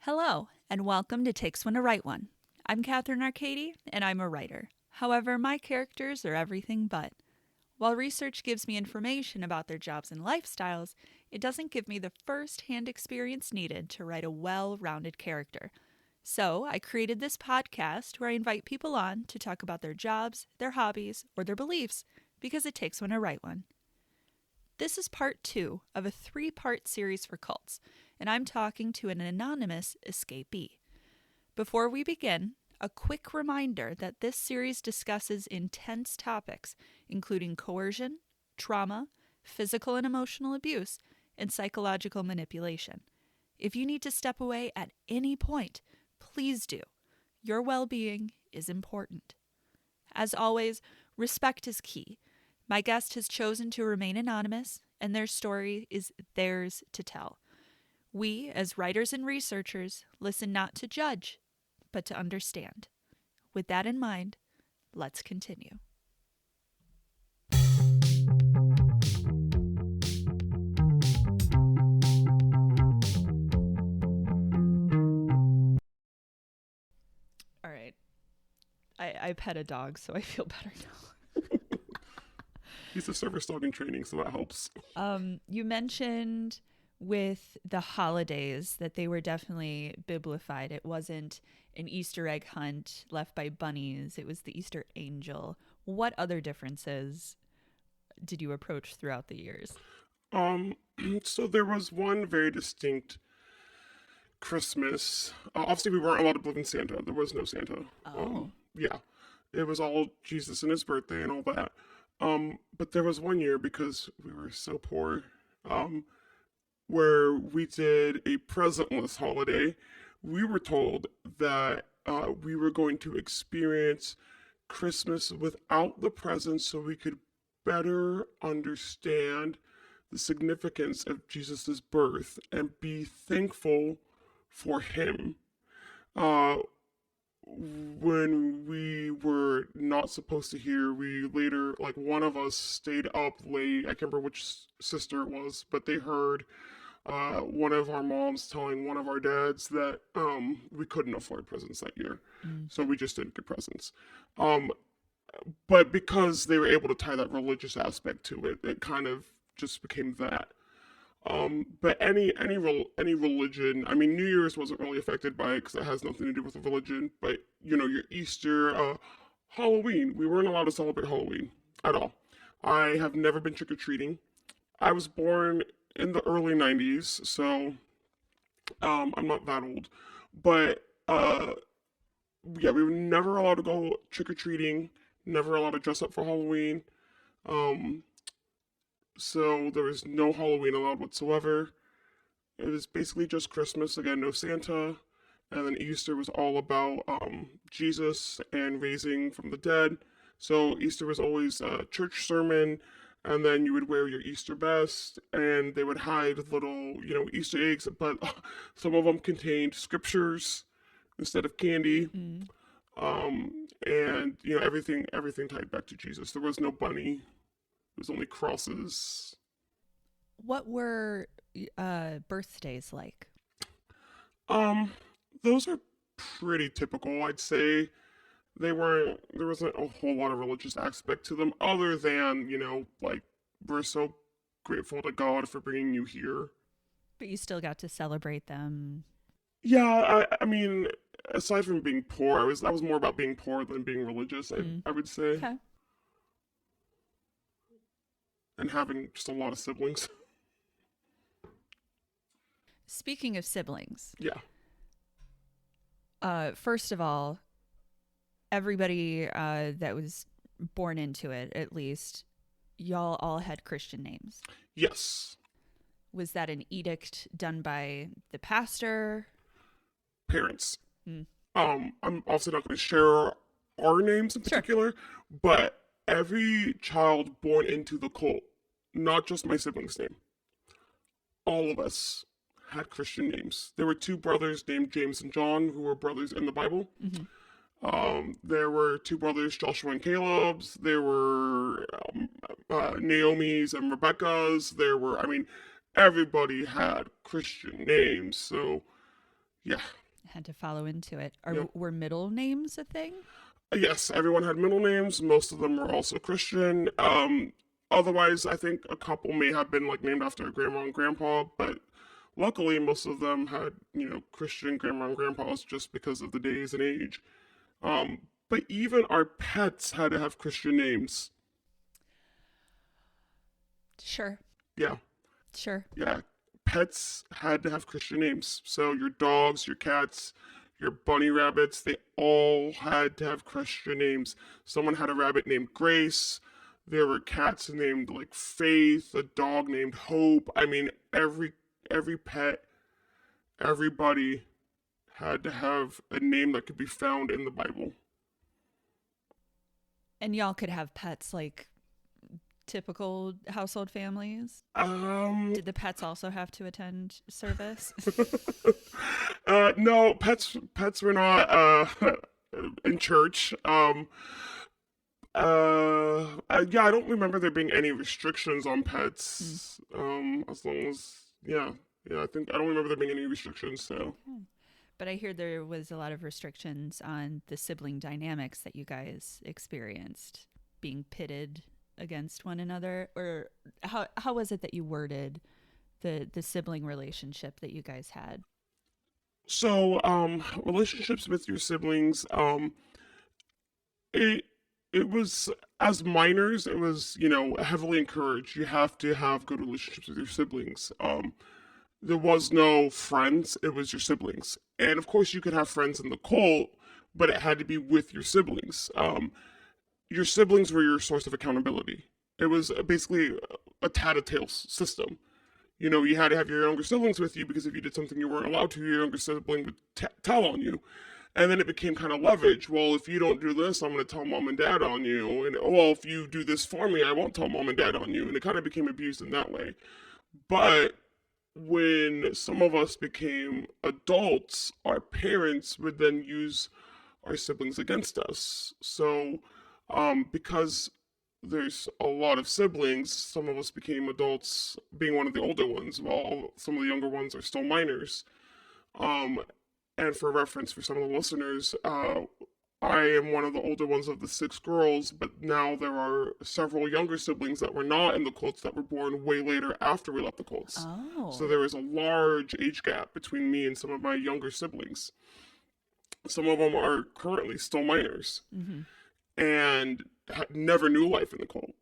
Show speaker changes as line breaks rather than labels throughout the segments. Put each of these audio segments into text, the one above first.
Hello, and welcome to Takes One to Write One. I'm Katherine Arcady, and I'm a writer. However, my characters are everything but. While research gives me information about their jobs and lifestyles, it doesn't give me the first-hand experience needed to write a well-rounded character. So, I created this podcast where I invite people on to talk about their jobs, their hobbies, or their beliefs, because it takes one to write one. This is part 2 of a 3-part series for cults, and I'm talking to an anonymous escapee. Before we begin, a quick reminder that this series discusses intense topics, including coercion, trauma, physical and emotional abuse, and psychological manipulation. If you need to step away at any point, please do. Your well-being is important. As always, respect is key. My guest has chosen to remain anonymous, and their story is theirs to tell. We, as writers and researchers, listen not to judge, but to understand. With that in mind, let's continue. All right. I pet a dog, so I feel better now.
He's a service dog in training, so that helps.
You mentioned with the holidays that they were definitely biblified. It wasn't an Easter egg hunt left by bunnies. It was the Easter angel. What other differences did you approach throughout the years?
So there was one very distinct Christmas. Obviously, we weren't allowed to believe in Santa. There was no Santa.
Oh.
Yeah, it was all Jesus and his birthday and all that. But there was one year because we were so poor, where we did a presentless holiday. We were told that we were going to experience Christmas without the presents so we could better understand the significance of Jesus' birth and be thankful for him. Uh, when we were not supposed to hear, we later, like one of us stayed up late. I can't remember which sister it was, but they heard one of our moms telling one of our dads that we couldn't afford presents that year. So we just didn't get presents. But because they were able to tie that religious aspect to it, it kind of just became that. But any religion, I mean, New Year's wasn't really affected by it because it has nothing to do with the religion. But you know, your Easter, Halloween, we weren't allowed to celebrate Halloween at all. I have never been trick or treating. I was born in the early '90s, so I'm not that old. But yeah, we were never allowed to go trick or treating. Never allowed to dress up for Halloween. Um, so there was no Halloween allowed whatsoever. It was basically just Christmas. Again, no Santa. And then Easter was all about Jesus and raising from the dead. So Easter was always a church sermon, and then you would wear your Easter best, and they would hide little, Easter eggs, but some of them contained scriptures instead of candy.
Mm.
And everything tied back to Jesus. There was no bunny. It was only crosses.
What were birthdays like?
Um, those are pretty typical. I'd say there wasn't a whole lot of religious aspect to them, other than like we're so grateful to God for bringing you here.
But you still got to celebrate them.
Yeah, I mean, aside from being poor, I was more about being poor than being religious. I would say,
Okay.
and having just a lot of siblings.
Speaking of siblings,
Yeah.
first of all, everybody that was born into it, at least, y'all all had Christian names.
Yes.
Was that an edict done by the pastor?
Parents.
Hmm.
I'm also not going to share our names in
Sure.
particular, but every child born into the cult, not just my siblings' name, all of us had Christian names. There were two brothers named James and John who were brothers in the Bible.
Mm-hmm.
There were two brothers, Joshua and Caleb's. There were Naomi's and Rebecca's. Everybody had Christian names. So Yeah.
Had to follow into it.
Yeah.
Were middle names a thing?
Yes, everyone had middle names. Most of them were also Christian. Otherwise, I think a couple may have been like named after grandma and grandpa, but luckily most of them had, Christian grandma and grandpas just because of the days and age. But even our pets had to have Christian names.
Sure.
Yeah,
Sure.
yeah. Pets had to have Christian names. So your dogs, your cats, your bunny rabbits, they all had to have Christian names. Someone had a rabbit named Grace. There were cats named like Faith, a dog named Hope. I mean, every pet, everybody had to have a name that could be found in the Bible.
And y'all could have pets like typical household families?
Um,
Did the pets also have to attend service?
no, pets were not in church. Yeah, I don't remember there being any restrictions on pets. As long as yeah, I don't remember there being any restrictions. So,
Okay. But I hear there was a lot of restrictions on the sibling dynamics that you guys experienced, being pitted against one another. Or how was it that you worded the sibling relationship that you guys had?
relationships with your siblings, it it was as minors, it was heavily encouraged. You have to have good relationships with your siblings. There was no friends; it was your siblings, and of course, you could have friends in the cult, but it had to be with your siblings. Your siblings were your source of accountability. It was basically a tattletale system. You had to have your younger siblings with you because if you did something you weren't allowed to, your younger sibling would tell on you. And then it became kind of leverage. Well, if you don't do this, I'm going to tell mom and dad on you. And, well, if you do this for me, I won't tell mom and dad on you. And it kind of became abused in that way. But when some of us became adults, our parents would then use our siblings against us. So, because there's a lot of siblings, some of us became adults being one of the older ones, while some of the younger ones are still minors. Um, and for reference, for some of the listeners, I am one of the older ones of the six girls, but now there are several younger siblings that were not in the cults that were born way later after we left the cults. So
Oh.
there is a large age gap between me and some of my younger siblings. Some of them are currently still minors
Mm-hmm.
and never knew life in the cult.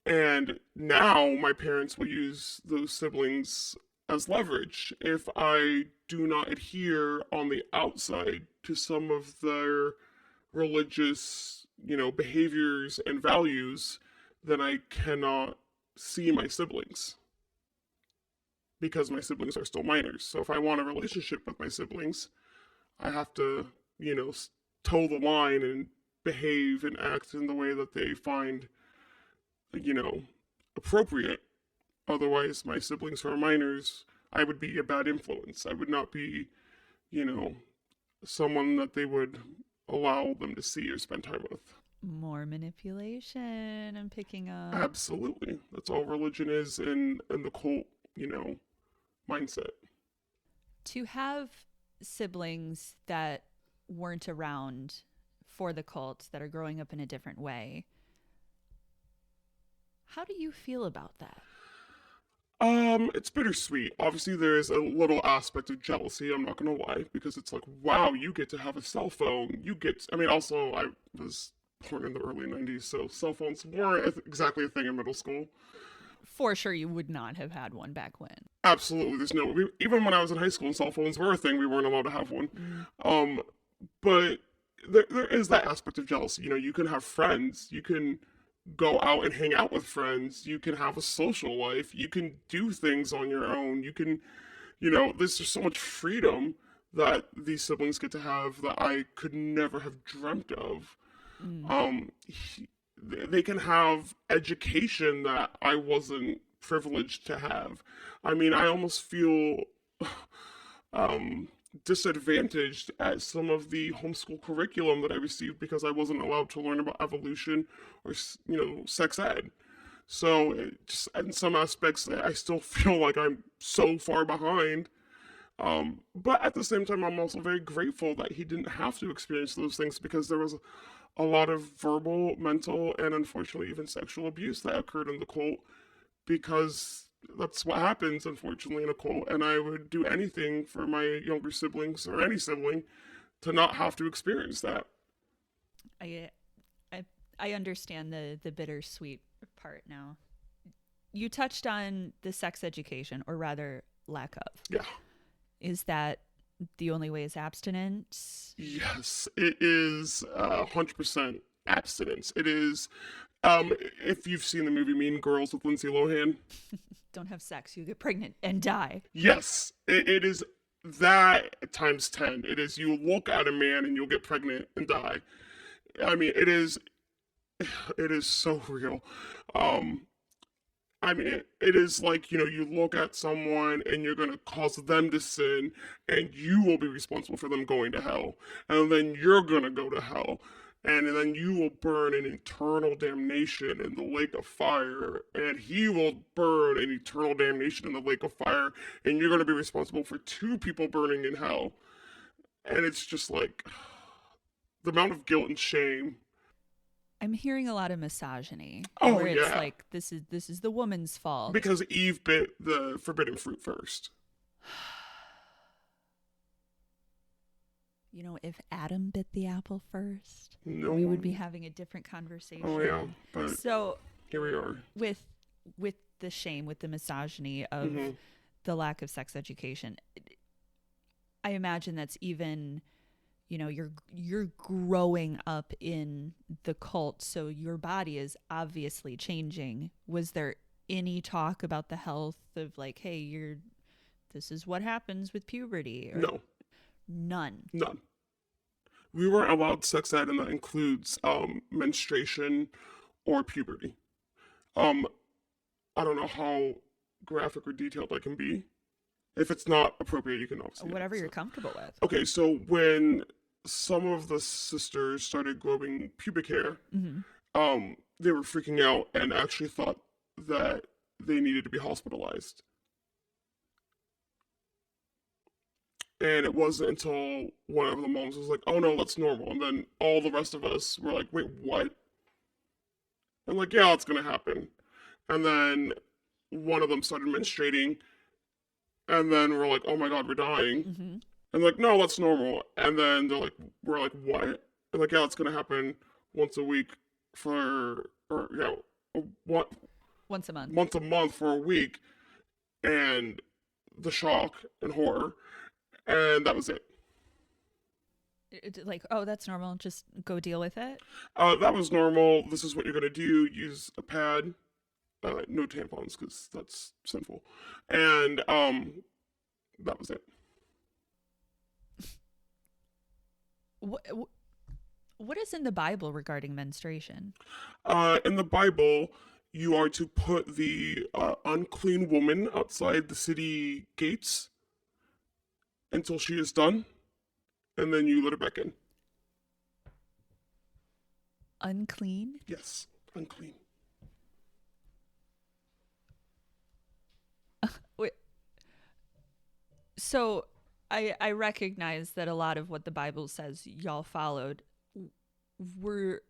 And now my parents will use those siblings as leverage. If I do not adhere on the outside to some of their religious, behaviors and values, then I cannot see my siblings because my siblings are still minors. So if I want a relationship with my siblings, I have to, toe the line and behave and act in the way that they find, you know, appropriate. Otherwise, my siblings who are minors, I would be a bad influence. I would not be, you know, someone that they would allow them to see or spend time with.
More manipulation I'm picking up.
Absolutely. That's all religion is in the cult, mindset.
To have siblings that weren't around for the cult, that are growing up in a different way, how do you feel about that?
It's bittersweet. Obviously, there's a little aspect of jealousy. I'm not gonna lie, because it's like, wow, you get to have a cell phone. I mean, also, I was born in the early '90s, so cell phones weren't exactly a thing in middle school.
For sure, you would not have had one back when.
Absolutely, even when I was in high school and cell phones were a thing, we weren't allowed to have one.
Mm.
Um, but there is that aspect of jealousy. You can have friends. You can go out and hang out with friends. You can have a social life. You can do things on your own. You can, there's just so much freedom that these siblings get to have that I could never have dreamt of.
Mm.
They can have education that I wasn't privileged to have. I mean, I almost feel um, disadvantaged at some of the homeschool curriculum that I received because I wasn't allowed to learn about evolution or sex ed. So just in some aspects, I still feel like I'm so far behind. But at the same time, I'm also very grateful that he didn't have to experience those things, because there was a lot of verbal, mental, and unfortunately even sexual abuse that occurred in the cult, because that's what happens, unfortunately, in a cult. And I would do anything for my younger siblings, or any sibling, to not have to experience that.
I I understand the bittersweet part now. You touched on the sex education, or rather lack of.
Yeah.
Is that the only way is abstinence?
Yes, it is 100% abstinence. It is, if you've seen the movie Mean Girls with Lindsay Lohan,
Don't have sex, you get pregnant and die.
yes, it is that times 10. It is, you look at a man and you'll get pregnant and die. I mean, it is so real. Um, I mean, it is like, you look at someone and you're going to cause them to sin, and you will be responsible for them going to hell. And then you're going to go to hell. And then you will burn in eternal damnation in the lake of fire. And he will burn in eternal damnation in the lake of fire. And you're going to be responsible for two people burning in hell. And it's just like the amount of guilt and shame.
I'm hearing a lot of misogyny.
Oh,
where it's
yeah.
like this is the woman's fault.
Because Eve bit the forbidden fruit first.
You know, if Adam bit the apple first,
No.
we would be having a different conversation.
Oh, yeah. But
So
here we are.
with the shame, with the misogyny of the lack of sex education, I imagine that's even, you're growing up in the cult, so your body is obviously changing. Was there any talk about the health of like, hey, this is what happens with puberty? Or
No.
None.
We weren't allowed sex ed, and that includes menstruation or puberty. I don't know how graphic or detailed I can be. If it's not appropriate, you can obviously
Whatever you're
so.
comfortable with.
Okay, so when some of the sisters started growing pubic hair, they were freaking out and actually thought that they needed to be hospitalized. And it wasn't until one of the moms was like, oh no, that's normal. And then all the rest of us were like, wait, what? And like, yeah, it's going to happen. And then one of them started menstruating. And then we're like, oh my God, we're dying. And like, no, that's normal. And then we're like, what? And like, yeah, it's going to happen once a week
Once a month.
once a month for a week. And the shock and horror. And that was it.
Like, oh, that's normal. Just go deal with it.
That was normal. This is what you're going to do. Use a pad. No tampons, because that's sinful. And that was it.
What is in the Bible regarding menstruation?
In the Bible, you are to put the unclean woman outside the city gates until she is done, and then you let her back in.
Unclean?
Yes, unclean.
Wait. So I recognize that a lot of what the Bible says y'all followed were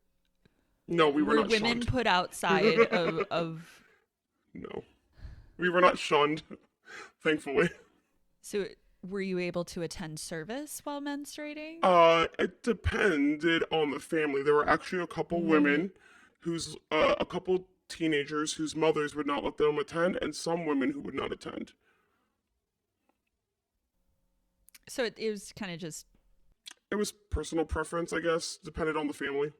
No, we were not
women
shunned.
put outside of
No, we were not shunned, thankfully.
So were you able to attend service while menstruating?
It depended on the family. There were actually a couple women a couple teenagers whose mothers would not let them attend, and some women who would not attend.
So it was kind of just...
It was personal preference, I guess, depended on the family.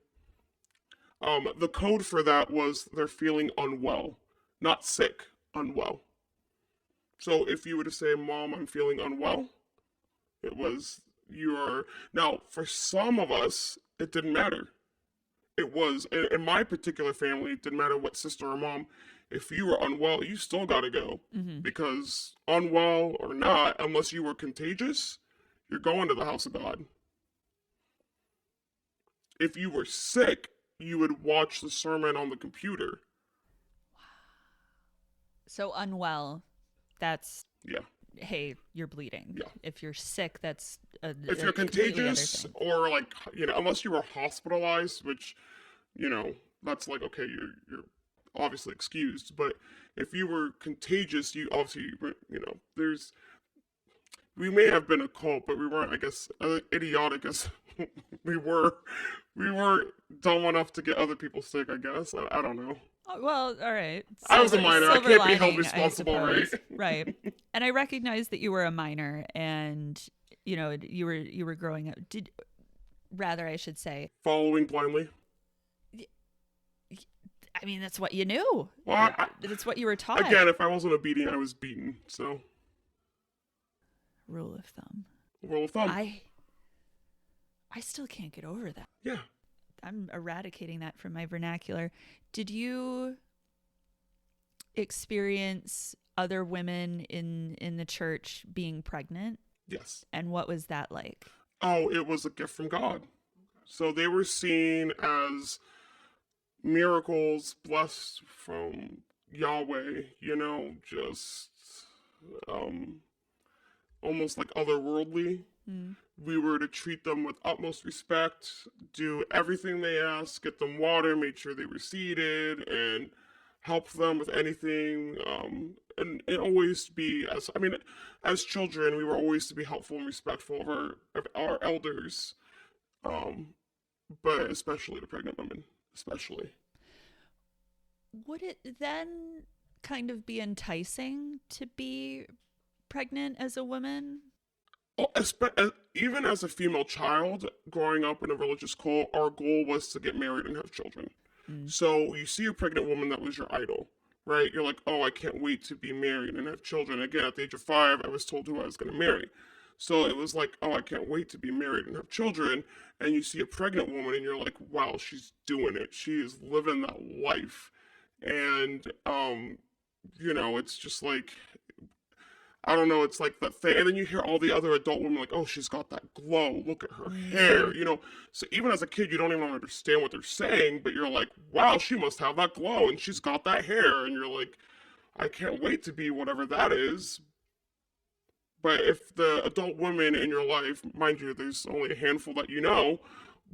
The code for that was they're feeling unwell, not sick, unwell. So if you were to say, Mom, I'm feeling unwell, it was Now, for some of us, it didn't matter. It was, in my particular family, it didn't matter what sister or mom. If you were unwell, you still got to go. Because unwell or not, unless you were contagious, you're going to the house of God. If you were sick, you would watch the sermon on the computer.
So unwell, that's...
Yeah.
hey, you're bleeding.
Yeah.
If you're sick, that's
if you're contagious or like, unless you were hospitalized, which, that's like, okay, you're obviously excused. But if you were contagious, you obviously, we may have been a cult, but we weren't, I guess, idiotic as we were. We weren't dumb enough to get other people sick, I guess. I don't know.
Oh, well, all right.
I was a minor. I can't be held responsible, right?
Right. And I recognize that you were a minor, and you were growing up. I should say,
following blindly.
I mean, that's what you knew.
Well,
that's what you were taught.
Again, if I wasn't obedient, I was beaten. So,
rule of thumb.
Rule of thumb.
I still can't get over that.
Yeah.
I'm eradicating that from my vernacular. Did you experience other women in the church being pregnant?
Yes.
And what was that like?
Oh, it was a gift from God. So they were seen as miracles blessed from Yahweh, just almost like otherworldly. We were to treat them with utmost respect, do everything they asked, get them water, make sure they were seated, and help them with anything. And always be, as children, we were always to be helpful and respectful of our elders, but especially to pregnant women, especially.
Would it then kind of be enticing to be pregnant as a woman?
Even as a female child growing up in a religious cult, our goal was to get married and have children. So you see a pregnant woman, that was your idol, right? You're like, oh, I can't wait to be married and have children. Again, at the age of 5, I was told who I was going to marry. So it was like, oh, I can't wait to be married and have children. And you see a pregnant woman and you're like, wow, she's doing it. She is living that life. And, it's just like, I don't know, it's like that thing. And then you hear all the other adult women like, oh, she's got that glow. Look at her hair, So even as a kid, you don't even understand what they're saying, but you're like, wow, she must have that glow and she's got that hair. And you're like, I can't wait to be whatever that is. But if the adult women in your life, mind you, there's only a handful that you know,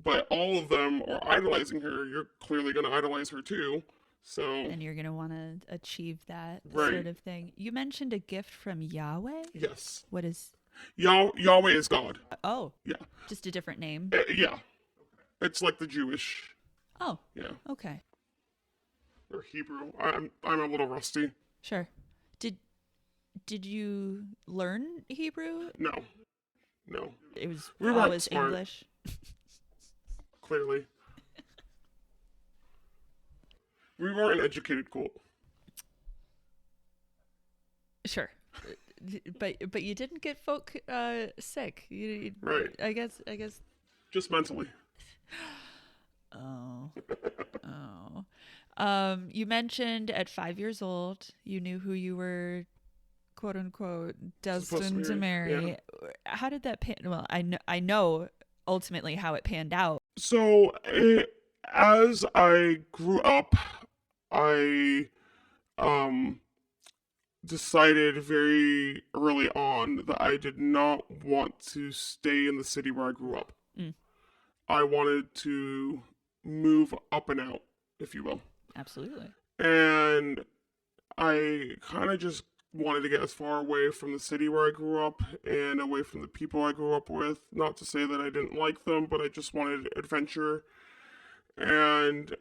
but all of them are idolizing her, you're clearly going to idolize her too. So,
and you're going to want to achieve that
right.
sort of thing. You mentioned a gift from Yahweh?
Yes.
What is?
Yahweh is God.
Oh.
Yeah.
Just a different name?
Yeah. It's like the Jewish.
Oh.
Yeah.
Okay.
Or Hebrew. I'm a little rusty.
Sure. Did you learn Hebrew?
No.
It was
always
smart. English?
Clearly. We weren't an educated cult.
Sure. But you didn't get folk sick.
Right.
I guess.
Just mentally.
Oh. You mentioned at 5 years old, you knew who you were, quote unquote, destined to marry. Yeah. How did that pan? Well, I know ultimately how it panned out.
So as I grew up, I decided very early on that I did not want to stay in the city where I grew up. I wanted to move up and out, if you will.
Absolutely.
And I kind of just wanted to get as far away from the city where I grew up and away from the people I grew up with. Not to say that I didn't like them, but I just wanted adventure. And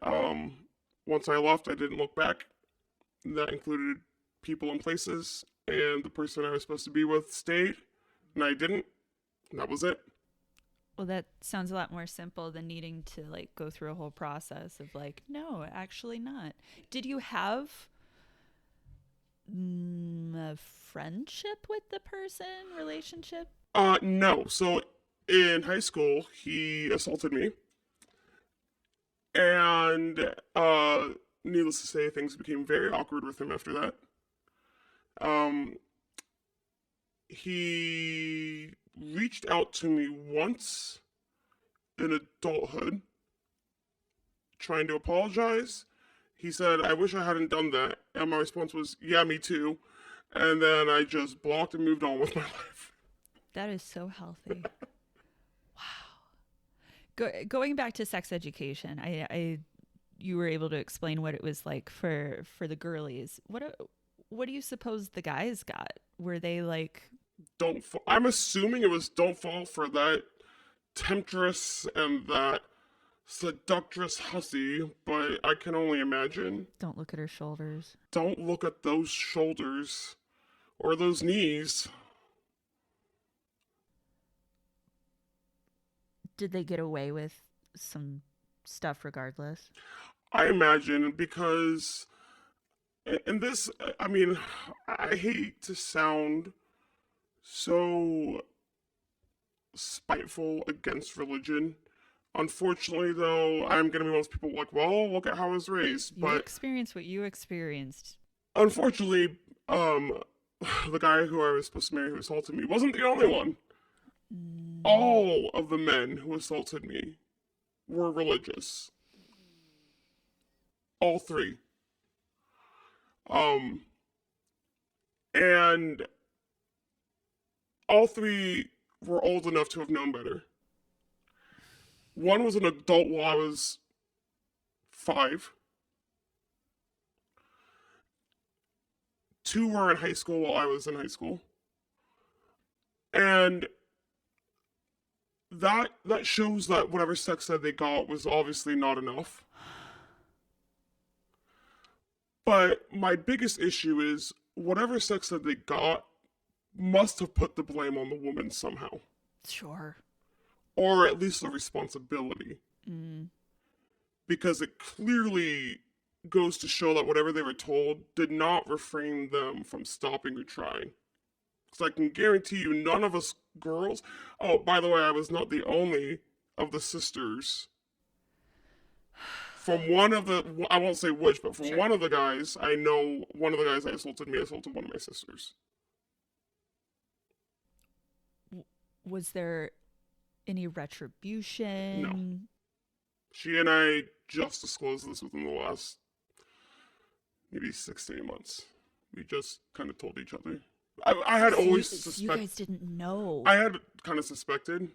once I left, I didn't look back. That included people and places, and the person I was supposed to be with stayed, and I didn't. And that was it.
Well, that sounds a lot more simple than needing to go through a whole process of no, actually not. Did you have a friendship with the person, relationship?
No. So in high school, he assaulted me. And needless to say, things became very awkward with him after that. He reached out to me once in adulthood, trying to apologize. He said, I wish I hadn't done that. And my response was, yeah, me too. And then I just blocked and moved on with my life.
That is so healthy. Going back to sex education, you were able to explain what it was like for the girlies. What do you suppose the guys got? Were they like,
I'm assuming it was don't fall for that temptress and that seductress hussy, but I can only imagine.
don't look at her shoulders?
Don't look at those shoulders or those knees.
Did they get away with some stuff regardless?
I imagine because, and this, I mean, I hate to sound so spiteful against religion. Unfortunately, though, I'm going to be one of those people like, well, look at how I was raised.
You
But
experienced what you experienced.
unfortunately, the guy who I was supposed to marry who assaulted me wasn't the only one. All of the men who assaulted me were religious. All three. Um, and all three were old enough to have known better. One was an adult while I was 5. 2 were in high school while I was in high school. And that shows that whatever sex ed they got was obviously not enough. But my biggest issue is whatever sex ed they got must have put the blame on the woman somehow.
Sure.
Or at least the responsibility. Because it clearly goes to show that whatever they were told did not refrain them from stopping or trying. Because I can guarantee you, none of us girls. Oh, by the way, I was not the only of the sisters. From one of the, I won't say which, but from one of the guys, I know one of the guys that assaulted me assaulted one of my sisters.
Was there any retribution?
No. She and I just disclosed this within the last maybe 6 to 8 months. We just kind of told each other. I had always suspected.
You guys didn't know.
I had kind of suspected.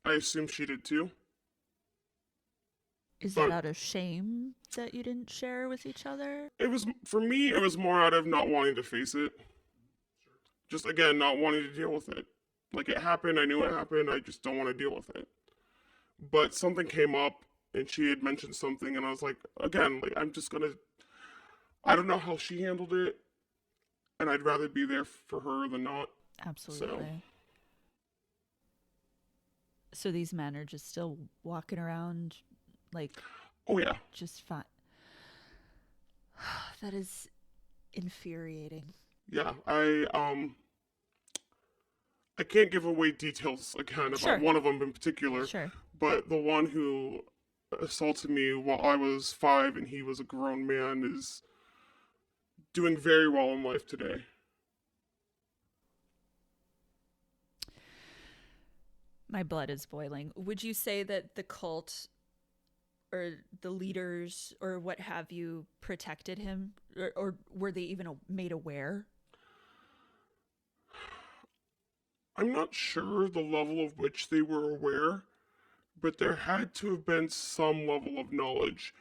I assumed she did too.
Is that out of shame that you didn't share with each other?
It was, for me, it was more out of not wanting to face it. Just, again, not wanting to deal with it. Like, it happened, I knew it happened, I just don't want to deal with it. But something came up, and she had mentioned something, and I was like, again, like, I'm just gonna, I don't know how she handled it, and I'd rather be there for her than not.
Absolutely. So these men are just still walking around, like,
oh yeah,
just fine. That is infuriating.
Yeah, I can't give away details again about one of them in particular.
Sure.
But the one who assaulted me while I was 5 and he was a grown man is doing very well in life today.
My blood is boiling. Would you say that the cult or the leaders or what have you protected him? Or were they even made aware?
I'm not sure the level of which they were aware, but there had to have been some level of knowledge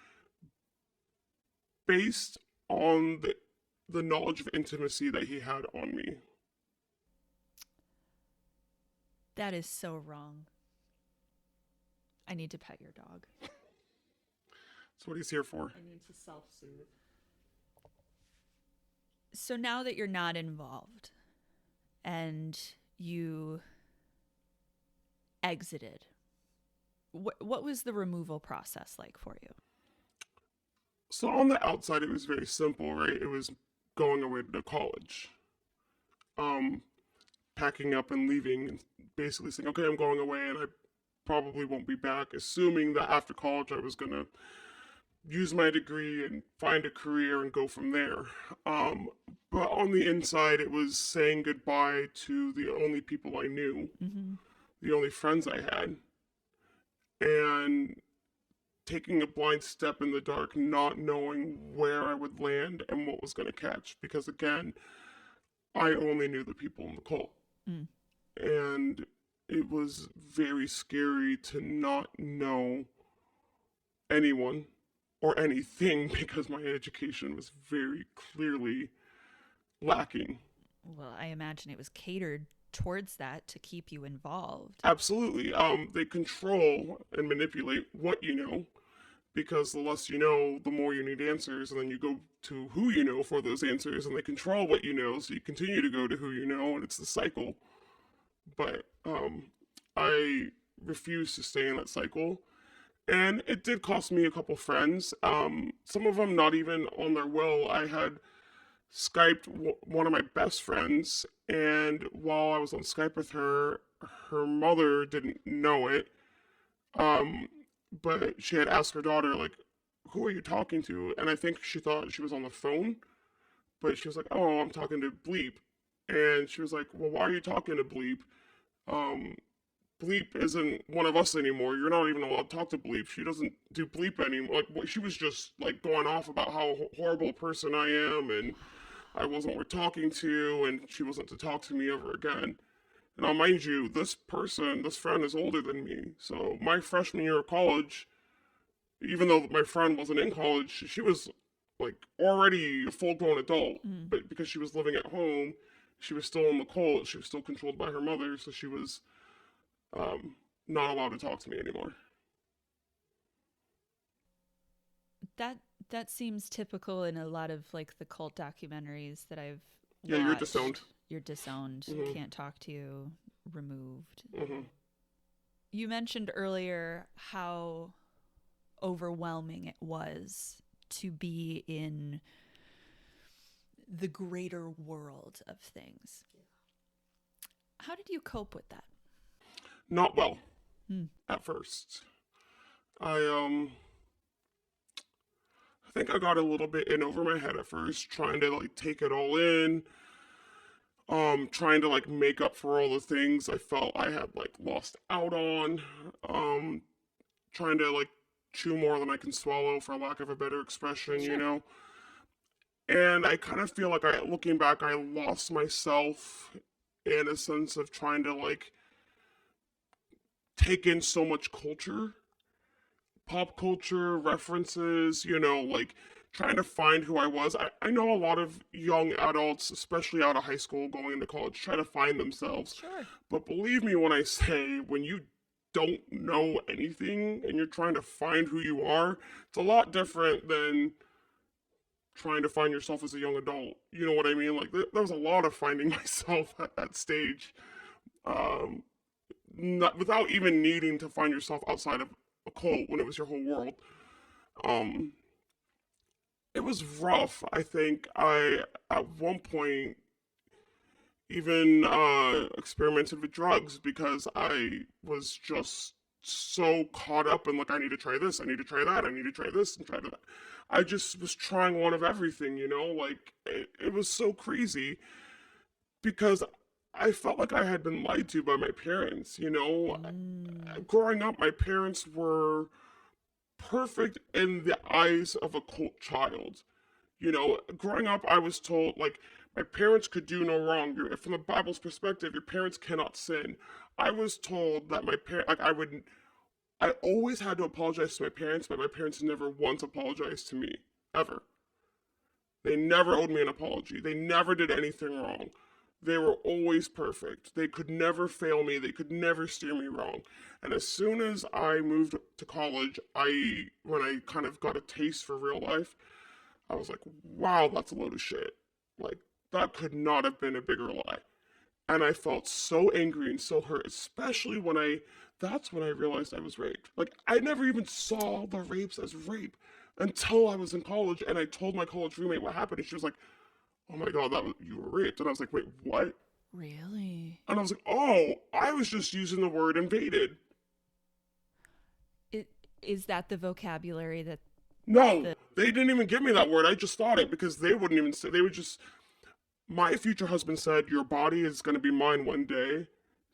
based on the knowledge of intimacy that he had on me.
That is so wrong. I need to pet your dog.
That's what he's here for.
I need to self-soothe. So now that you're not involved and you exited, what was the removal process like for you?
So on the outside, it was very simple, right? It was going away to college. Packing up and leaving and basically saying, okay, I'm going away and I probably won't be back, assuming that after college I was going to use my degree and find a career and go from there. But on the inside, it was saying goodbye to the only people I knew, the only friends I had, and taking a blind step in the dark, not knowing where I would land and what was going to catch. Because again, I only knew the people in the cult.
Mm.
And it was very scary to not know anyone or anything because my education was very clearly lacking.
Well, I imagine it was catered towards that to keep you involved.
Absolutely. They control and manipulate what you know because the less you know, the more you need answers, and then you go to who you know for those answers, and they control what you know, so you continue to go to who you know, and it's the cycle. But I refuse to stay in that cycle. And it did cost me a couple friends. Some of them not even on their will. I had Skyped one of my best friends, and while I was on Skype with her, her mother didn't know it. Um, but she had asked her daughter, like, who are you talking to? And I think she thought she was on the phone, but she was like, oh, I'm talking to Bleep. And she was like, well, why are you talking to Bleep? Um, Bleep isn't one of us anymore. You're not even allowed to talk to Bleep. She doesn't do Bleep anymore. Like, she was just, like, going off about how horrible a person I am, and I wasn't worth talking to, and she wasn't to talk to me ever again. Now, mind you, this friend is older than me. So my freshman year of college, even though my friend wasn't in college, she was like already a full-grown adult.
Mm.
But because she was living at home, she was still in the cult. She was still controlled by her mother, so she was not allowed to talk to me anymore.
That seems typical in a lot of like the cult documentaries that I've
Yeah,
watched.
you're disowned.
You're disowned.
Mhm.
Can't talk to you. Removed.
Hmm.
You mentioned earlier how overwhelming it was to be in the greater world of things. How did you cope with that?
Not well
Hmm.
at first. I think I got a little bit in over my head at first, trying to like take it all in, trying to like make up for all the things I felt I had like lost out on, um, trying to like chew more than I can swallow, for lack of a better expression, you
Sure.
know. And I kind of feel like looking back, I lost myself in a sense of trying to like take in so much culture, pop culture references, you know, like trying to find who I was. I know a lot of young adults, especially out of high school, going into college, try to find themselves.
Sure.
But believe me when I say, when you don't know anything and you're trying to find who you are, it's a lot different than trying to find yourself as a young adult. You know what I mean? Like, there was a lot of finding myself at that stage. Um, not, without even needing to find yourself outside of a cult when it was your whole world. Um, it was rough. I think I at one point even experimented with drugs because I was just so caught up in like I need to try this, I need to try that, I need to try this and try that. I just was trying one of everything, you know, like it was so crazy because I felt like I had been lied to by my parents, you know.
Mm.
Growing up, my parents were perfect in the eyes of a cult child. You know, growing up, I was told, like, my parents could do no wrong. From the Bible's perspective, your parents cannot sin. I was told that my parents, like, I always had to apologize to my parents, but my parents never once apologized to me, ever. They never owed me an apology. They never did anything wrong. They were always perfect. They could never fail me. They could never steer me wrong. And as soon as I moved to college, when I kind of got a taste for real life, I was like, wow, that's a load of shit. Like, that could not have been a bigger lie. And I felt so angry and so hurt, especially that's when I realized I was raped. Like, I never even saw the rapes as rape until I was in college, and I told my college roommate what happened, and she was like, oh my god, you were raped. And I was like, wait, what?
Really?
And I was like, oh, I was just using the word invaded.
Is that the vocabulary that
No, they didn't even give me that word. I just thought it because they wouldn't even say, they would just, my future husband said, your body is going to be mine one day.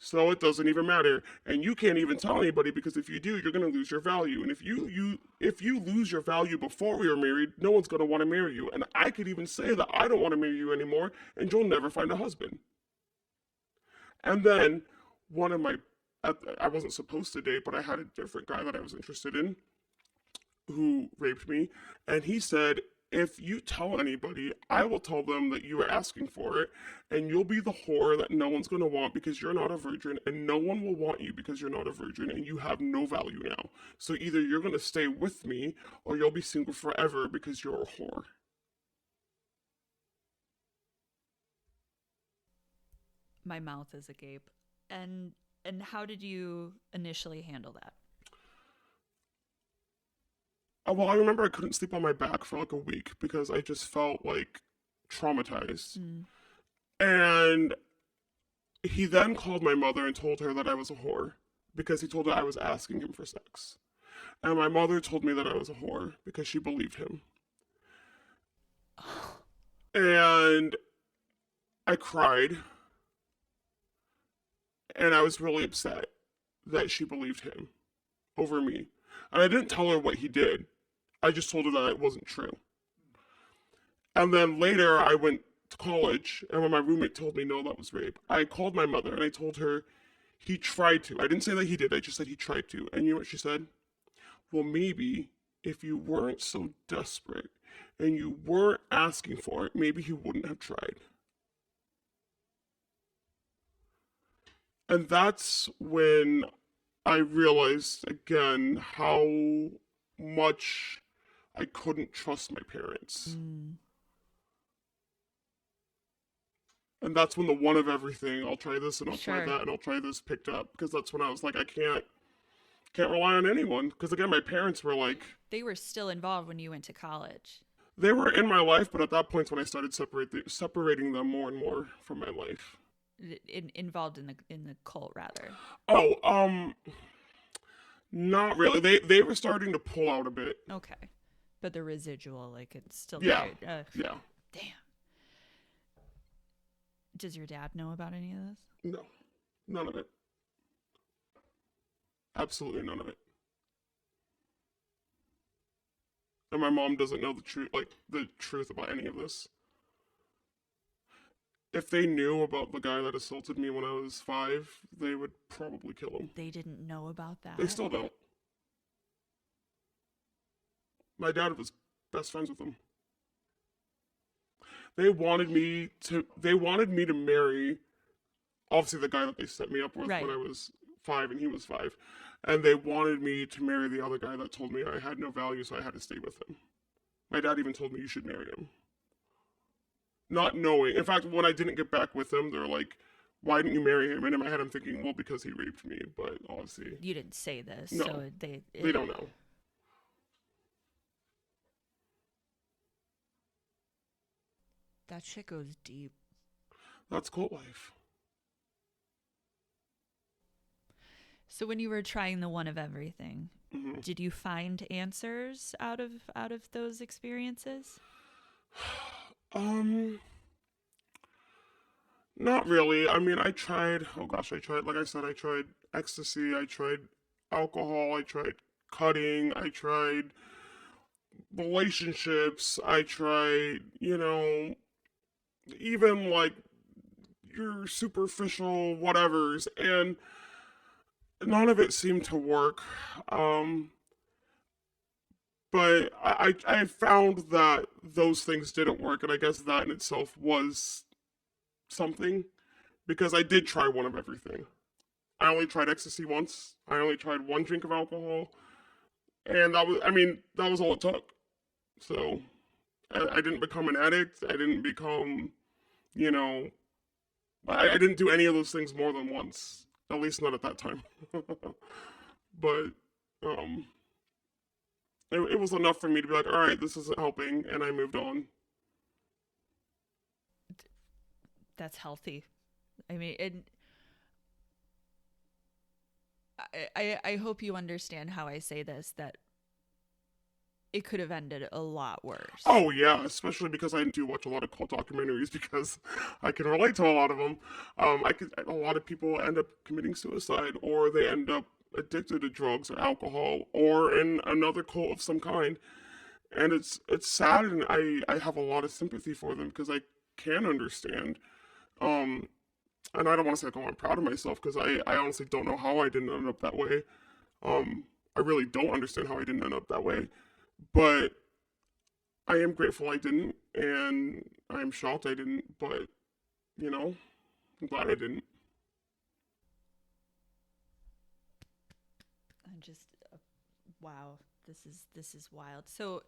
So it doesn't even matter. And you can't even tell anybody because if you do, you're going to lose your value. And if you lose your value before we were married, no one's going to want to marry you. And I could even say that I don't want to marry you anymore and you'll never find a husband. And then one of my I wasn't supposed to date, but I had a different guy that I was interested in who raped me, and he said, if you tell anybody, I will tell them that you are asking for it, and you'll be the whore that no one's going to want because you're not a virgin, and no one will want you because you're not a virgin, and you have no value now. So either you're going to stay with me, or you'll be single forever because you're a whore.
My mouth is agape. And how did you initially handle that?
Well, I remember I couldn't sleep on my back for like a week because I just felt like traumatized.
Mm.
And he then called my mother and told her that I was a whore because he told her I was asking him for sex. And my mother told me that I was a whore because she believed him. And I cried. And I was really upset that she believed him over me. And I didn't tell her what he did. I just told her that it wasn't true. And then later I went to college, and when my roommate told me no, that was rape, I called my mother and I told her he tried to. I didn't say that he did, I just said he tried to. And you know what she said? Well, maybe if you weren't so desperate and you weren't asking for it, maybe he wouldn't have tried. And that's when I realized again how much I couldn't trust my parents.
Mm.
And that's when the one of everything, I'll try this and I'll try
Sure.
that and I'll try this picked up. Because that's when I was like, I can't rely on anyone. Because again, my parents were like,
They were still involved when you went to college.
they were in my life, but at that point when I started separating them more and more from my life.
Involved in the cult, rather.
Oh, not really. They were starting to pull out a bit.
Okay. But the residual, like, it's still
Yeah.
there.
Yeah.
Damn. Does your dad know about any of this?
No. None of it. Absolutely none of it. And my mom doesn't know the truth about any of this. If they knew about the guy that assaulted me when I was 5, they would probably kill him.
They didn't know about that?
They still don't. My dad was best friends with him. They wanted me to marry obviously the guy that they set me up with
Right.
when I was 5 and he was 5. And they wanted me to marry the other guy that told me I had no value, so I had to stay with him. My dad even told me you should marry him. Not knowing. In fact, when I didn't get back with him, they're like, why didn't you marry him? And in my head, I'm thinking, well, because he raped me. But obviously,
You didn't say this,
No.
so
they don't know.
That shit goes deep.
That's cult life.
So when you were trying the one of everything,
Hmm.
did you find answers out of those experiences?
Not really. I mean, I tried. Oh gosh, I tried. Like I said, I tried ecstasy. I tried alcohol. I tried cutting. I tried relationships. I tried, even like your superficial whatevers, and none of it seemed to work. Um, but I found that those things didn't work, and I guess that in itself was something because I did try one of everything. I only tried ecstasy once. I only tried one drink of alcohol, and that was all it took. So I didn't become an addict. I didn't become, you know, I didn't do any of those things more than once. At least not at that time. But um, it was enough for me to be like, all right, this isn't helping, and I moved on.
That's healthy. I mean, I hope you understand how I say this, that it could have ended a lot worse.
Oh yeah, especially because I do watch a lot of cult documentaries because I can relate to a lot of them. A lot of people end up committing suicide, or they end up addicted to drugs or alcohol, or in another cult of some kind. And it's sad, and I have a lot of sympathy for them because I can understand. Um, and I don't want to say like, oh, I'm proud of myself because I honestly don't know how I didn't end up that way. I really don't understand how I didn't end up that way, but I am grateful I didn't, and I am shocked I didn't, but, I'm glad I didn't.
I'm just wow. This is wild. So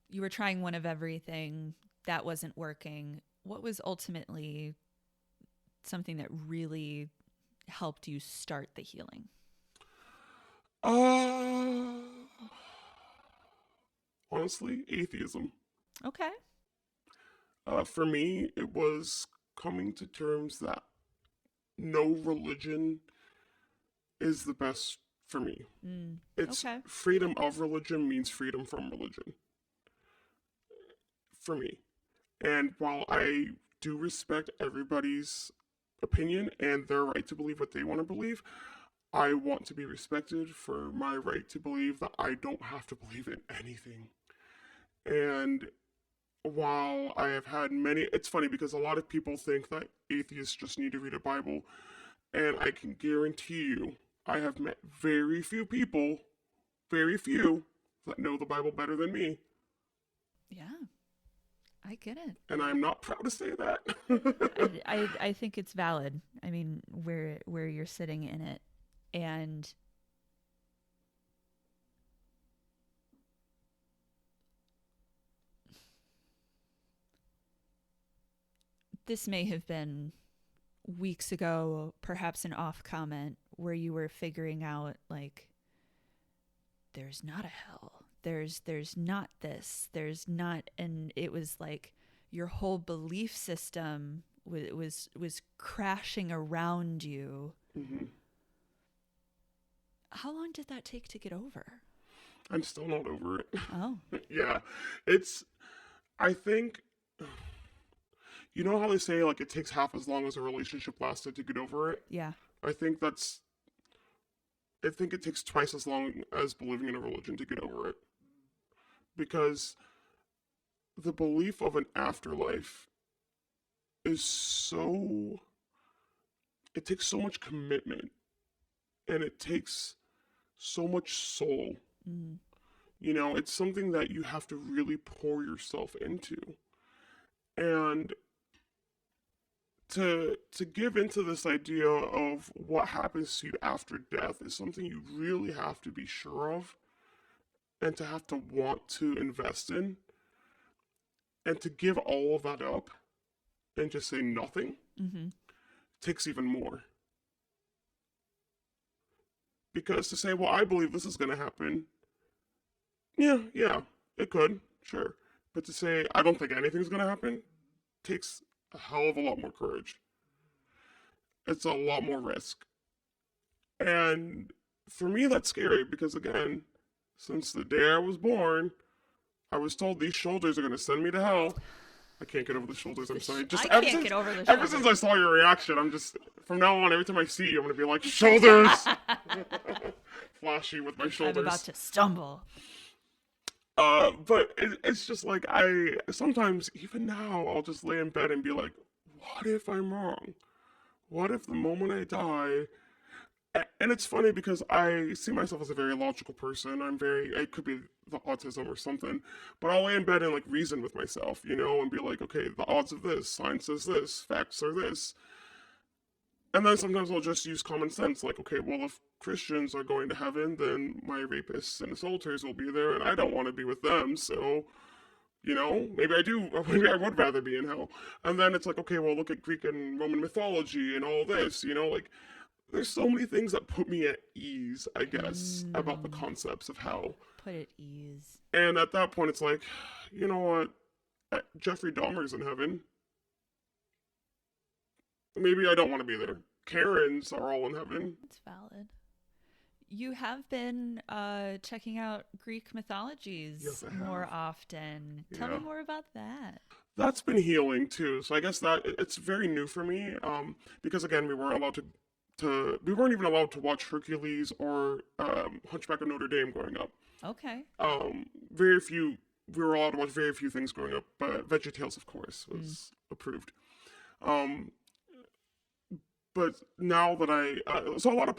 you were trying one of everything that wasn't working. What was ultimately something that really helped you start the healing?
Uh, Honestly, atheism.
Okay.
For me, it was coming to terms that no religion is the best for me. It's
Okay.
freedom of religion means freedom from religion for me. And while I do respect everybody's opinion and their right to believe what they want to believe, I want to be respected for my right to believe that I don't have to believe in anything. And while I have had many, it's funny because a lot of people think that atheists just need to read a Bible. And I can guarantee you, I have met very few people, very few, that know the Bible better than me.
Yeah, I get it.
And I'm not proud to say that.
I think it's valid. I mean, where you're sitting in it, and this may have been weeks ago, perhaps an off comment where you were figuring out like there's not a hell. There's not this. There's not, and it was like your whole belief system was crashing around you.
hmm
How long did that take to get over?
I'm still not over it.
Oh,
Yeah, it's, I think, you know how they say, like, it takes half as long as a relationship lasted to get over it?
yeah.
I think that's, I think it takes twice as long as believing in a religion to get over it. Because the belief of an afterlife is so, it takes so much commitment and it takes so much soul.
Mm.
It's something that you have to really pour yourself into. And to give into this idea of what happens to you after death is something you really have to be sure of and to have to want to invest in, and to give all of that up and just say nothing
Mm-hmm.
takes even more. Because to say, well, I believe this is going to happen, yeah, it could, sure. But to say, I don't think anything's going to happen, takes a hell of a lot more courage. It's a lot more risk. And for me, that's scary because, again, since the day I was born, I was told these shoulders are going to send me to hell. I can't get over the shoulders. I'm sorry. Just
I can't get over the
ever since I saw your reaction, I'm just from now on. Every time I see you, I'm gonna be like shoulders, flashy with my shoulders.
I'm about to stumble.
But it's just like I sometimes even now I'll just lay in bed and be like, what if I'm wrong? What if the moment I die? And it's funny because I see myself as a very logical person. It could be the autism or something, but I'll lay in bed and like reason with myself, and be like, okay, the odds of this, science says this, facts are this. And then sometimes I'll just use common sense, like, okay, well, if Christians are going to heaven, then my rapists and assaulters will be there, and I don't want to be with them, so, maybe I do, or maybe I would rather be in hell. And then it's like, okay, well, look at Greek and Roman mythology and all this, like, there's so many things that put me at ease, I guess, about the concepts of hell.
Put at ease.
And at that point, it's like, you know what? Jeffrey Dahmer's in heaven. Maybe I don't want to be there. Karens are all in heaven.
It's valid. you have been checking out Greek mythologies
Yes, I
more
have.
often. Tell me
Yeah.
more about that.
That's been healing too. So I guess that it's very new for me. Because again, we weren't even allowed to watch Hercules or Hunchback of Notre Dame growing up.
Okay.
Very few. We were allowed to watch very few things growing up, but VeggieTales, of course,
Mm.
was approved. Um, but now that so a lot of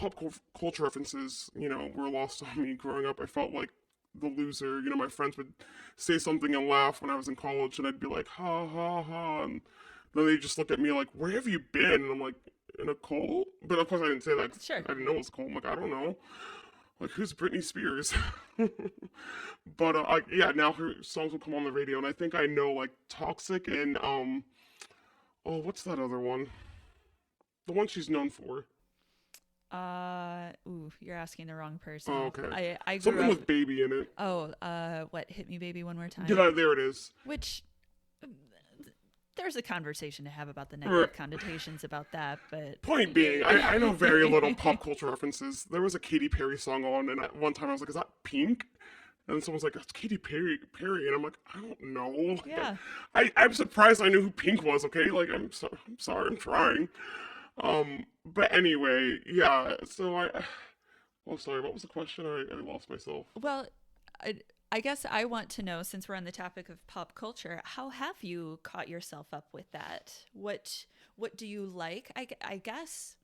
culture references, were lost on me growing up. I felt like the loser. My friends would say something and laugh when I was in college, and I'd be like, ha ha ha, and then they just look at me like, where have you been? And I'm like, in a cult? But of course I didn't say that. 'Cause
Sure.
I didn't know it was a cult. I'm like, I don't know. Like, who's Britney Spears? But yeah, now her songs will come on the radio, and I think I know like Toxic and oh, what's that other one? The one she's known for.
You're asking the wrong
Oh,
person.
okay.
I grew
Something
up.
with baby in it.
Oh, what? Hit me, baby, one more time.
Yeah, there it is.
Which there's a conversation to have about the
Right.
negative connotations about that, but
Point being, I know very little pop culture references. There was a Katy Perry song on, and at one time I was like, "Is that Pink?" And someone's like, "That's Katy Perry," and I'm like, "I don't know."
yeah.
I'm surprised I knew who Pink was. Okay, like I'm sorry, I'm trying. But anyway, yeah. So oh, sorry. What was the question? I lost myself.
Well, I, I guess I want to know, since we're on the topic of pop culture, how have you caught yourself up with that? What do you like? I guess,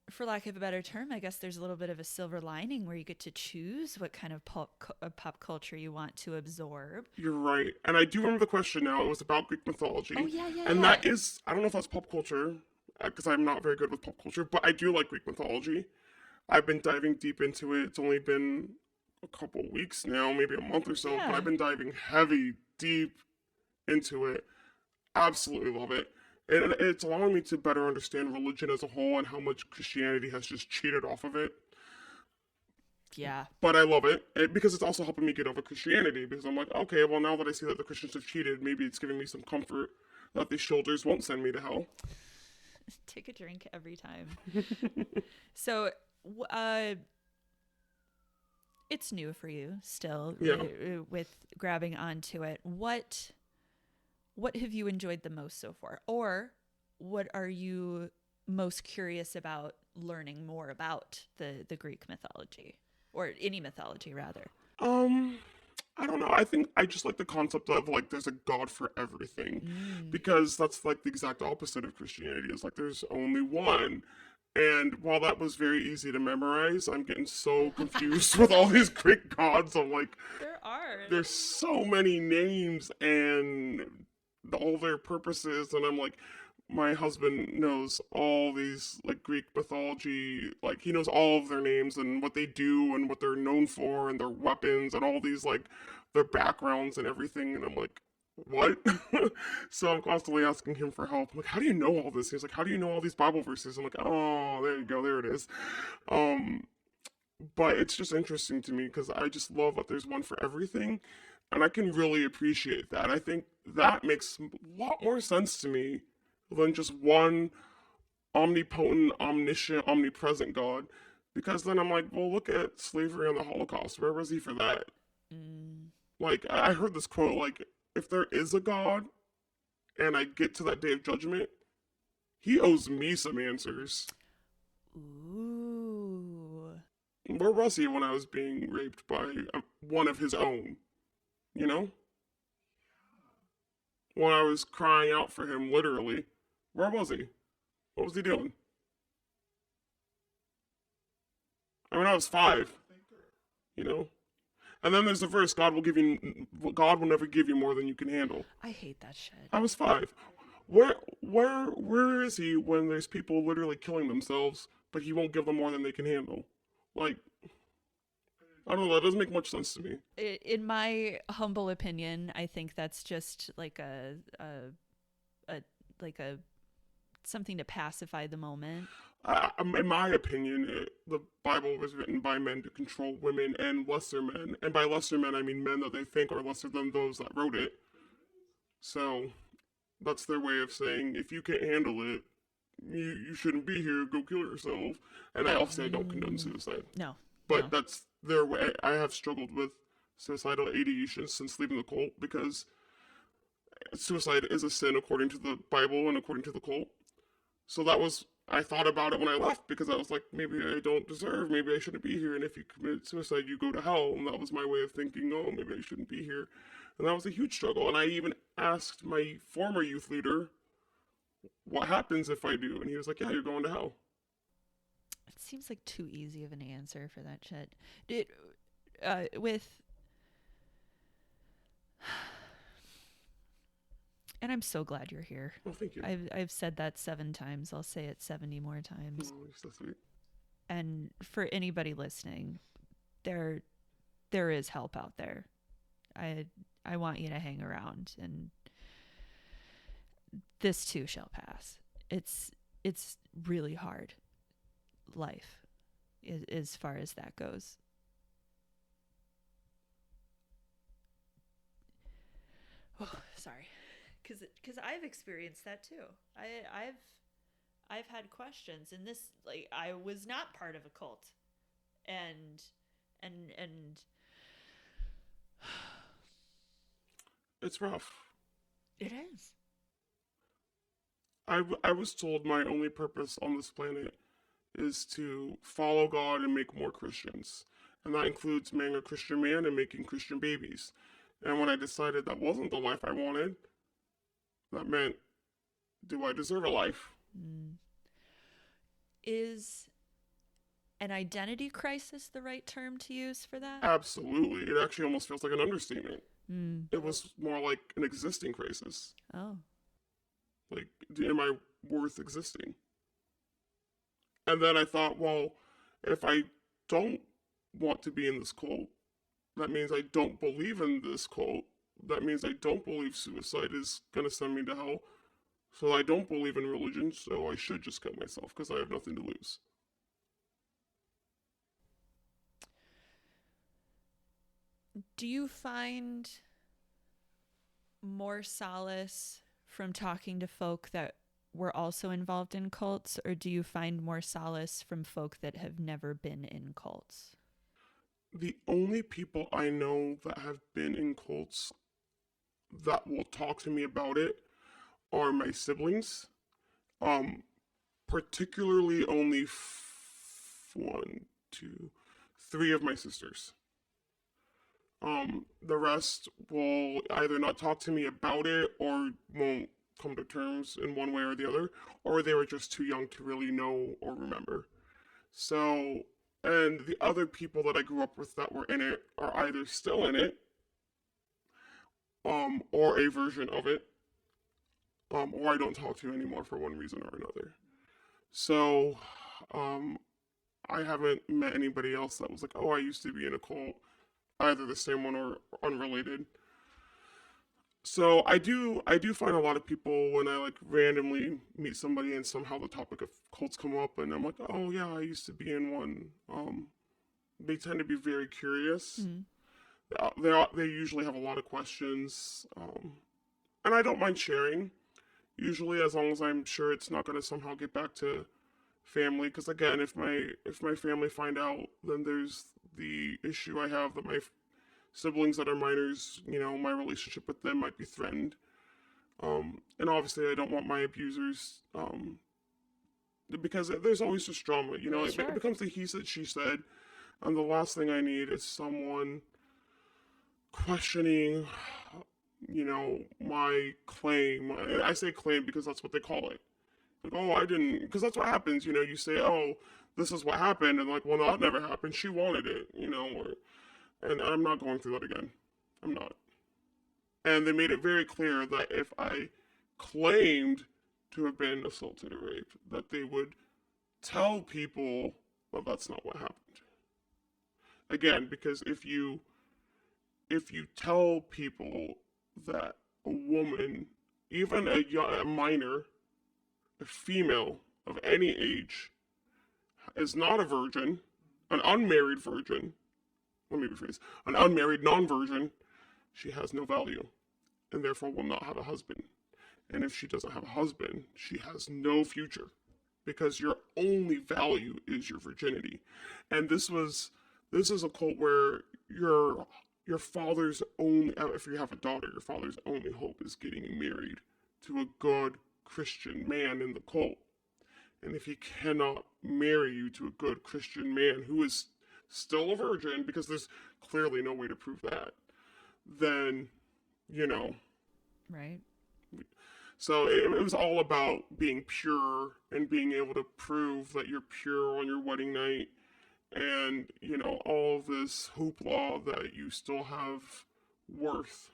for lack of a better term, I guess there's a little bit of a silver lining where you get to choose what kind of pop culture you want to absorb.
You're right, and I do remember the question now. It was about Greek mythology,
Oh yeah, yeah,
and
yeah.
that is, I don't know if that's pop culture, because I'm not very good with pop culture, but I do like Greek mythology. I've been diving deep into it. It's only been a couple weeks now, maybe a month or so, but
Yeah.
I've been diving heavy, deep into it. Absolutely love it. And it's allowing me to better understand religion as a whole and how much Christianity has just cheated off of it.
Yeah.
But I love it because it's also helping me get over Christianity because I'm like, okay, well, now that I see that the Christians have cheated, maybe it's giving me some comfort that these shoulders won't send me to hell.
Take a drink every time. So, it's new for you still,
Yeah.
with grabbing onto it. What have you enjoyed the most so far? Or what are you most curious about learning more about the Greek mythology? Or any mythology, rather.
Um, I don't know. I think I just like the concept of like there's a God for everything
Mm.
because that's like the exact opposite of Christianity. It's like there's only one. And while that was very easy to memorize, I'm getting so confused with all these Greek gods. I'm like,
There are.
there's so many names and all their purposes, and I'm like, my husband knows all these like Greek mythology, like he knows all of their names and what they do and what they're known for and their weapons and all these like their backgrounds and everything, and I'm like, what? So I'm constantly asking him for help. I'm like, how do you know all this? He's like, how do you know all these Bible verses? I'm like, oh, there you go, there it is. Um, but it's just interesting to me because I just love that there's one for everything, and I can really appreciate that. I think that makes a lot more sense to me than just one omnipotent, omniscient, omnipresent God. Because then I'm like, well, look at slavery and the Holocaust. Where was he for that?
Mm.
Like, I heard this quote, like, if there is a God and I get to that day of judgment, he owes me some answers.
Ooh.
Where was he when I was being raped by one of his own? You know? When I was crying out for him, literally. Where was he? What was he doing? I mean, I was 5, you know? And then there's a verse, God will never give you more than you can handle.
I hate that shit.
I was 5. Where is he when there's people literally killing themselves, but he won't give them more than they can handle? Like, I don't know, that doesn't make much sense to me.
In my humble opinion, I think that's just like a like a something to pacify the moment.
In my opinion, the Bible was written by men to control women and lesser men. And by lesser men, I mean men that they think are lesser than those that wrote it. So, that's their way of saying, if you can't handle it, you shouldn't be here, go kill yourself. And I obviously I don't condone suicide.
No.
But
No.
that's their way. I have struggled with suicidal ideation since leaving the cult because suicide is a sin according to the Bible and according to the cult. So that was, I thought about it when I left because I was like, maybe I don't deserve, maybe I shouldn't be here. And if you commit suicide, you go to hell. And that was my way of thinking, oh, maybe I shouldn't be here. And that was a huge struggle. And I even asked my former youth leader, what happens if I do? And he was like, yeah, you're going to hell.
It seems like too easy of an answer for that shit. With and I'm so glad you're here.
Oh, thank you.
I've said that 7 times. I'll say it 70 more times.
Oh, you're so sweet.
And for anybody listening, there is help out there. I want you to hang around, and this too shall pass. It's really hard life as far as that goes. Oh, sorry. Cuz I've experienced that too. I've had questions, and this, like, I was not part of a cult. And
It's rough.
it is.
I was told my only purpose on this planet is to follow God and make more Christians. And that includes marrying a Christian man and making Christian babies. And when I decided that wasn't the life I wanted, that meant, do I deserve a life?
Is an identity crisis the right term to use for that?
Absolutely. It actually almost feels like an understatement.
Mm.
It was more like an existing crisis.
Oh.
Like, am I worth existing? And then I thought, well, if I don't want to be in this cult, that means I don't believe in this cult. That means I don't believe suicide is going to send me to hell. So I don't believe in religion, so I should just kill myself because I have nothing to lose.
Do you find more solace from talking to folk that were also involved in cults, or do you find more solace from folk that have never been in cults?
The only people I know that have been in cults that will talk to me about it are my siblings. Particularly only 1, 2, 3 of my sisters. The rest will either not talk to me about it or won't come to terms in one way or the other, or they were just too young to really know or remember. So, and the other people that I grew up with that were in it are either still in it, or a version of it, or I don't talk to anymore for one reason or another. So, I haven't met anybody else that was like, oh, I used to be in a cult, either the same one or unrelated. So I do find a lot of people when I like randomly meet somebody and somehow the topic of cults come up and I'm like, oh yeah, I used to be in one. They tend to be very curious. They usually have a lot of questions, and I don't mind sharing. Usually, as long as I'm sure it's not going to somehow get back to family. Because again, if my family find out, then there's the issue I have that my siblings that are minors, my relationship with them might be threatened. And obviously I don't want my abusers, because there's always just drama,
Sure.
It becomes the he said, she said, and the last thing I need is someone questioning, my claim. I say claim because that's what they call it. Like, oh, I didn't, because that's what happens, you say, oh, this is what happened, and like, well, no, that never happened, she wanted it, and I'm not going through that again. I'm not. And they made it very clear that if I claimed to have been assaulted or raped, that they would tell people that that's not what happened. Again, because if you tell people that a woman, even a minor, a female of any age, is not a virgin, an unmarried virgin, let me rephrase, an unmarried non-virgin, she has no value, and therefore will not have a husband. And if she doesn't have a husband, she has no future. because your only value is your virginity. And this is a cult where your father's only, if you have a daughter, your father's only hope is getting married to a good Christian man in the cult. And if he cannot marry you to a good Christian man who is still a virgin, because there's clearly no way to prove that, then, you know.
Right.
So it was all about being pure and being able to prove that you're pure on your wedding night, and, you know, all of this hoopla that you still have worth.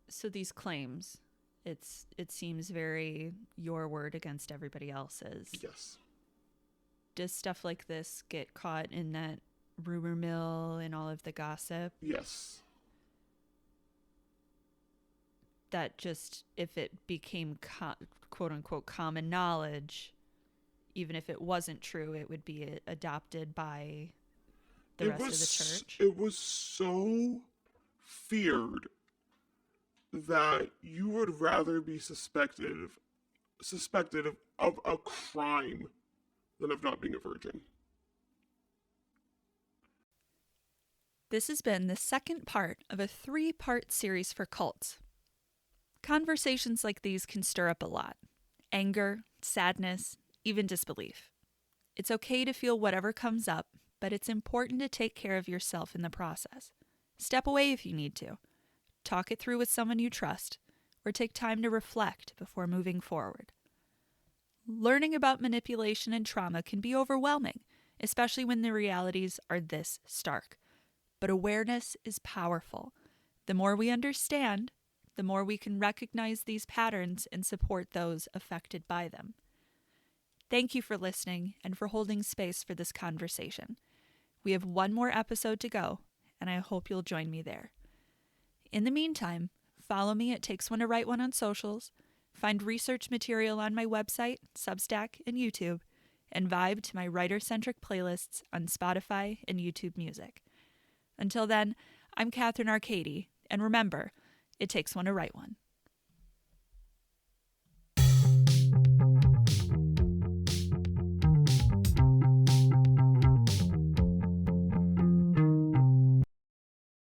So these claims, it seems very your word against everybody else's.
Yes.
Does stuff like this get caught in that rumor mill and all of the gossip?
Yes.
That just, if it became quote unquote common knowledge, even if it wasn't true, it would be adopted by the rest of the church?
It was so feared that you would rather be suspected of a crime than of not being a virgin.
This has been the second part of a 3-part series for cults. Conversations like these can stir up a lot: anger, sadness, even disbelief. It's okay to feel whatever comes up, but it's important to take care of yourself in the process. Step away if you need to. Talk it through with someone you trust, or take time to reflect before moving forward. Learning about manipulation and trauma can be overwhelming, especially when the realities are this stark. But awareness is powerful. The more we understand, the more we can recognize these patterns and support those affected by them. Thank you for listening and for holding space for this conversation. We have one more episode to go, and I hope you'll join me there. In the meantime, follow me at Takes One to Write One on socials, find research material on my website, Substack, and YouTube, and vibe to my writer-centric playlists on Spotify and YouTube Music. Until then, I'm Katherine Arcady, and remember, it takes one to write one.